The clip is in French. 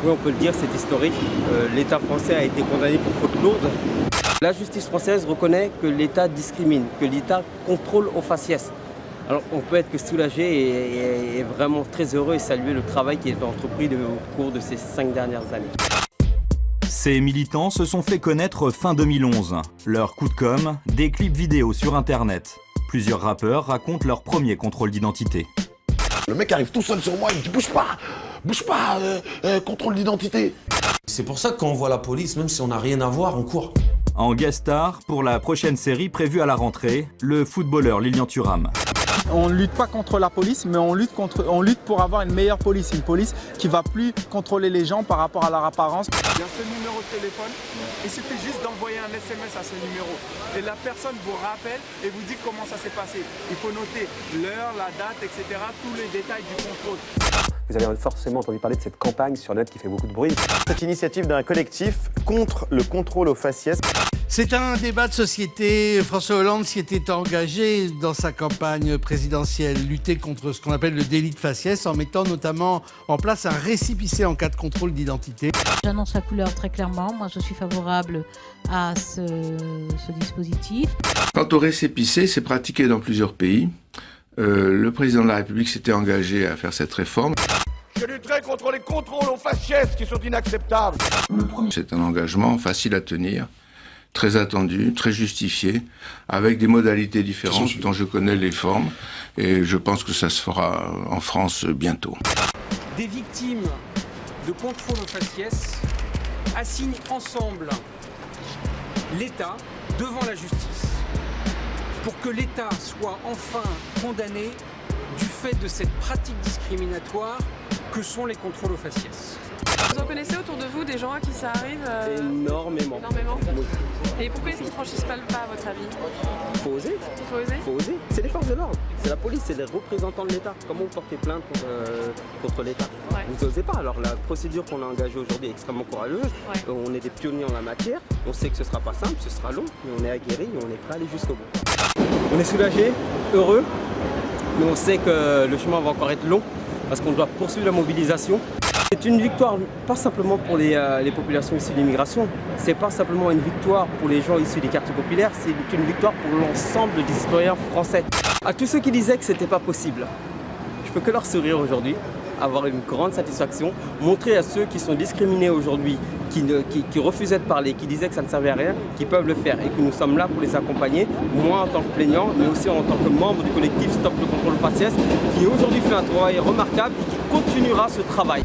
Oui, on peut le dire, c'est historique. L'État français a été condamné pour faute lourde. La justice française reconnaît que l'État discrimine, que l'État contrôle au faciès. Alors on peut être que soulagé et vraiment très heureux et saluer le travail qui est entrepris au cours de ces 5 dernières années. Ces militants se sont fait connaître fin 2011. Leur coup de com', des clips vidéo sur Internet. Plusieurs rappeurs racontent leur premier contrôle d'identité. Le mec arrive tout seul sur moi, il me dit bouge pas, contrôle d'identité. C'est pour ça que quand on voit la police, même si on n'a rien à voir, on court. En guest star, pour la prochaine série prévue à la rentrée, le footballeur Lilian Thuram. On ne lutte pas contre la police, mais on lutte pour avoir une meilleure police. Une police qui ne va plus contrôler les gens par rapport à leur apparence. Il y a ce numéro de téléphone, il suffit juste d'envoyer un SMS à ce numéro. Et la personne vous rappelle et vous dit comment ça s'est passé. Il faut noter l'heure, la date, etc. Tous les détails du contrôle. Vous avez forcément entendu parler de cette campagne sur le net qui fait beaucoup de bruit. Cette initiative d'un collectif contre le contrôle au faciès. C'est un débat de société. François Hollande s'y était engagé dans sa campagne présidentielle, lutter contre ce qu'on appelle le délit de faciès, en mettant notamment en place un récépissé en cas de contrôle d'identité. J'annonce la couleur très clairement. Moi, je suis favorable à ce dispositif. Quant au récépissé, c'est pratiqué dans plusieurs pays. Le président de la République s'était engagé à faire cette réforme. Je lutterai contre les contrôles aux faciès qui sont inacceptables. C'est un engagement facile à tenir, très attendu, très justifié, avec des modalités différentes dont je connais les formes. Et je pense que ça se fera en France bientôt. Des victimes de contrôle aux faciès assignent ensemble l'État devant la justice pour que l'État soit enfin condamné du fait de cette pratique discriminatoire que sont les contrôles aux faciès. Vous en connaissez autour de vous des gens à qui ça arrive Énormément. Oui. Et pourquoi est-ce qu'ils ne franchissent pas le pas, à votre avis? Il faut oser. Il faut oser. Faut oser. C'est les forces de l'ordre, c'est la police, c'est les représentants de l'État. Comment vous portez plainte contre l'État? Vous n'osez pas. Alors la procédure qu'on a engagée aujourd'hui est extrêmement courageuse. On est des pionniers en la matière. On sait que ce ne sera pas simple, ce sera long, mais on est aguerris et on est prêt à aller jusqu'au bout. On est soulagés, heureux, mais on sait que le chemin va encore être long parce qu'on doit poursuivre la mobilisation. C'est une victoire pas simplement pour les populations issues de l'immigration, c'est pas simplement une victoire pour les gens issus des quartiers populaires, c'est une victoire pour l'ensemble des citoyens français. À tous ceux qui disaient que c'était pas possible, je peux que leur sourire aujourd'hui, avoir une grande satisfaction, montrer à ceux qui sont discriminés aujourd'hui, qui refusaient de parler, qui disaient que ça ne servait à rien, qu'ils peuvent le faire et que nous sommes là pour les accompagner, moi en tant que plaignant, mais aussi en tant que membre du collectif Stop le contrôle faciès, qui aujourd'hui fait un travail remarquable et qui continuera ce travail.